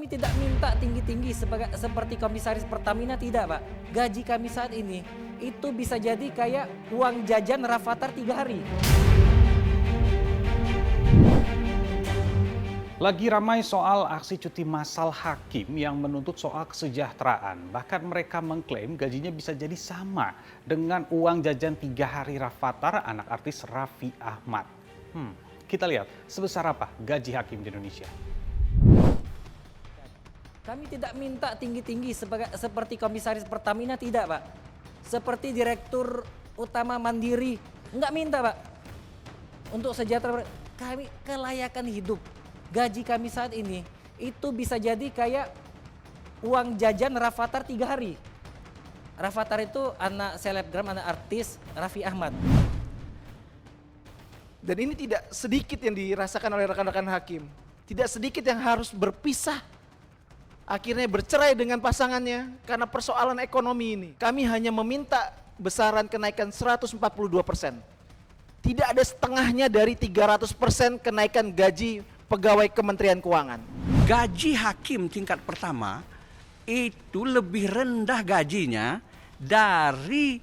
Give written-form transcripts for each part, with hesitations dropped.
Kami tidak minta tinggi-tinggi seperti komisaris Pertamina, tidak Pak. Gaji kami saat ini itu bisa jadi kayak uang jajan Rafathar 3 hari. Lagi ramai soal aksi cuti massal hakim yang menuntut soal kesejahteraan. Bahkan mereka mengklaim gajinya bisa jadi sama dengan uang jajan 3 hari Rafathar anak artis Raffi Ahmad. Kita lihat sebesar apa gaji hakim di Indonesia. Kami tidak minta tinggi-tinggi seperti komisaris Pertamina, tidak Pak. Seperti direktur utama Mandiri, nggak minta Pak. Untuk sejahtera kami, kelayakan hidup. Gaji kami saat ini itu bisa jadi kayak uang jajan Rafathar 3 hari. Rafathar itu anak selebgram, anak artis Raffi Ahmad. Dan ini tidak sedikit yang dirasakan oleh rekan-rekan hakim. Tidak sedikit yang harus berpisah, akhirnya bercerai dengan pasangannya karena persoalan ekonomi ini. Kami hanya meminta besaran kenaikan 142%. Tidak ada setengahnya dari 300% kenaikan gaji pegawai Kementerian Keuangan. Gaji hakim tingkat pertama itu lebih rendah gajinya dari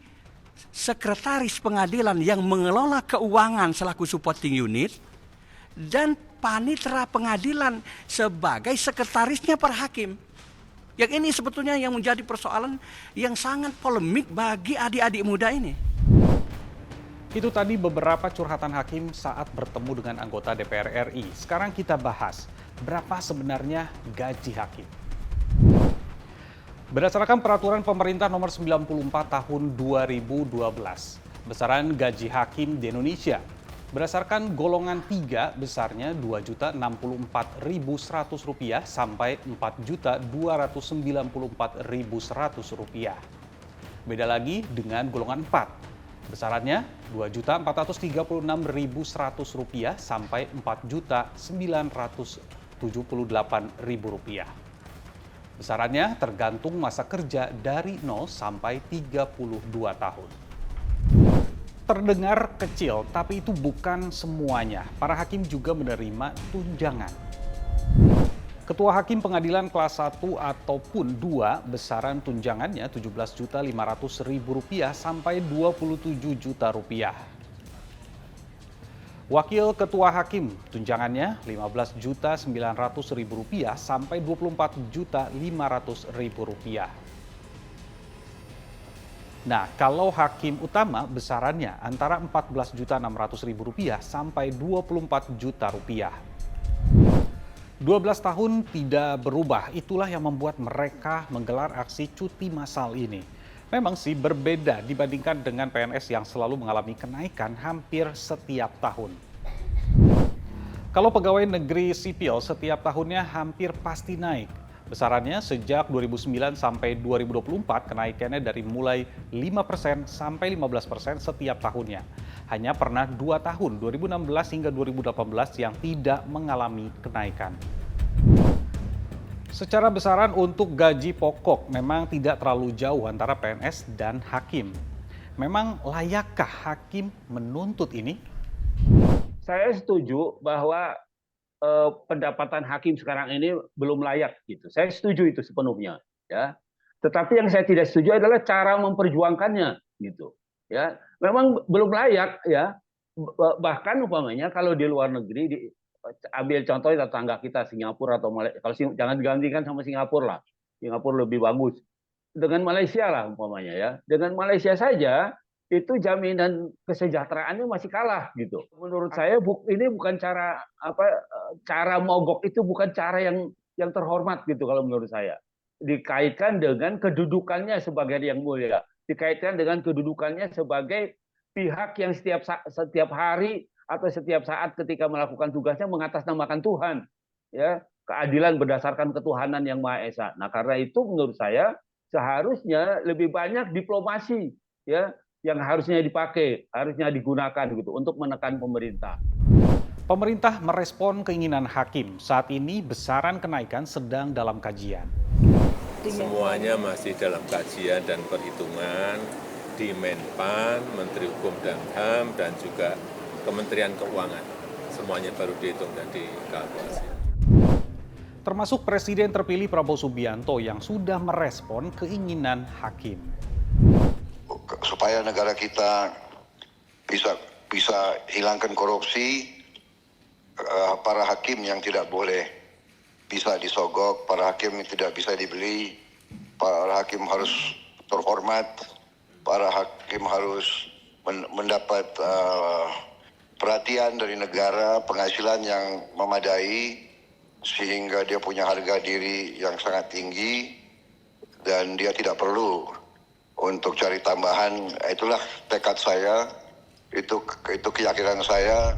sekretaris pengadilan yang mengelola keuangan selaku supporting unit dan panitera pengadilan sebagai sekretarisnya para hakim. Yang ini sebetulnya yang menjadi persoalan yang sangat polemik bagi adik-adik muda ini. Itu tadi beberapa curhatan hakim saat bertemu dengan anggota DPR RI. Sekarang kita bahas berapa sebenarnya gaji hakim. Berdasarkan peraturan pemerintah nomor 94 tahun 2012, besaran gaji hakim di Indonesia berdasarkan golongan 3 besarnya Rp2.064.100 sampai Rp4.294.100. Beda lagi dengan golongan 4. Besarannya Rp2.436.100 sampai Rp4.978.000. Besarannya tergantung masa kerja dari 0 sampai 32 tahun. Terdengar kecil, tapi itu bukan semuanya. Para hakim juga menerima tunjangan. Ketua Hakim Pengadilan Kelas 1 ataupun 2 besaran tunjangannya Rp17.500.000 sampai Rp27 juta. Wakil Ketua Hakim tunjangannya Rp15.900.000 sampai Rp24.500.000. Nah, kalau hakim utama besarannya antara Rp14.600.000 sampai Rp24 juta. 12 tahun tidak berubah, itulah yang membuat mereka menggelar aksi cuti massal ini. Memang sih berbeda dibandingkan dengan PNS yang selalu mengalami kenaikan hampir setiap tahun. Kalau pegawai negeri sipil setiap tahunnya hampir pasti naik. Besarannya sejak 2009 sampai 2024 kenaikannya dari mulai 5% sampai 15% setiap tahunnya. Hanya pernah 2 tahun, 2016 hingga 2018 yang tidak mengalami kenaikan. Secara besaran untuk gaji pokok memang tidak terlalu jauh antara PNS dan hakim. Memang layakkah hakim menuntut ini? Saya setuju bahwa pendapatan hakim sekarang ini belum layak gitu. Saya setuju itu sepenuhnya, ya. Tetapi yang saya tidak setuju adalah cara memperjuangkannya gitu. Ya, memang belum layak ya. Bahkan umpamanya kalau di luar negeri ambil contoh tetangga kita Singapura atau Malaysia, kalau jangan digantikan sama Singapura lah. Singapura lebih bagus. Dengan Malaysia lah umpamanya ya. Dengan Malaysia saja itu jaminan kesejahteraannya masih kalah gitu. Menurut saya ini bukan cara mogok itu bukan cara yang terhormat gitu kalau menurut saya. Dikaitkan dengan kedudukannya sebagai yang mulia, dikaitkan dengan kedudukannya sebagai pihak yang setiap hari atau setiap saat ketika melakukan tugasnya mengatasnamakan Tuhan, ya, keadilan berdasarkan ketuhanan yang Maha Esa. Nah, karena itu menurut saya seharusnya lebih banyak diplomasi, ya, yang harusnya dipakai, harusnya digunakan gitu untuk menekan pemerintah. Pemerintah merespon keinginan hakim. Saat ini besaran kenaikan sedang dalam kajian. Semuanya masih dalam kajian dan perhitungan di Menpan, Menteri Hukum dan HAM, dan juga Kementerian Keuangan. Semuanya baru dihitung dan dikalkulasi. termasuk Presiden terpilih Prabowo Subianto yang sudah merespon keinginan hakim. Supaya negara kita bisa hilangkan korupsi, para hakim yang tidak boleh bisa disogok, para hakim yang tidak bisa dibeli, para hakim harus terhormat, para hakim harus mendapat perhatian dari negara, penghasilan yang memadai, sehingga dia punya harga diri yang sangat tinggi, dan dia tidak perlu untuk cari tambahan. Itulah tekad saya, itu keyakinan saya.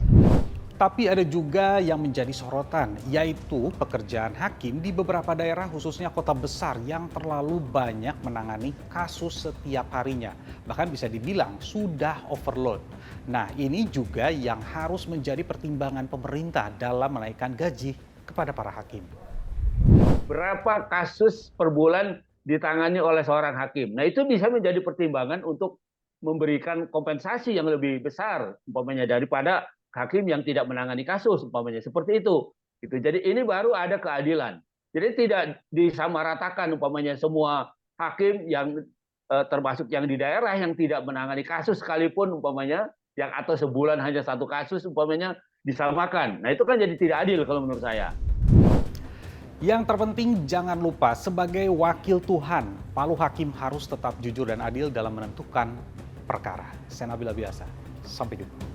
Tapi ada juga yang menjadi sorotan, yaitu pekerjaan hakim di beberapa daerah khususnya kota besar yang terlalu banyak menangani kasus setiap harinya. Bahkan bisa dibilang sudah overload. Nah, ini juga yang harus menjadi pertimbangan pemerintah dalam menaikkan gaji kepada para hakim. Berapa kasus per bulan ditangani oleh seorang hakim? Nah, itu bisa menjadi pertimbangan untuk memberikan kompensasi yang lebih besar umpamanya daripada hakim yang tidak menangani kasus umpamanya seperti itu. Gitu. Jadi ini baru ada keadilan. Jadi tidak disamaratakan umpamanya semua hakim yang termasuk yang di daerah yang tidak menangani kasus sekalipun umpamanya yang atau sebulan hanya satu kasus umpamanya disamakan. Nah, itu kan jadi tidak adil kalau menurut saya. Yang terpenting jangan lupa sebagai wakil Tuhan, Palu hakim harus tetap jujur dan adil dalam menentukan perkara. Saya Nabila Biasa. Sampai jumpa.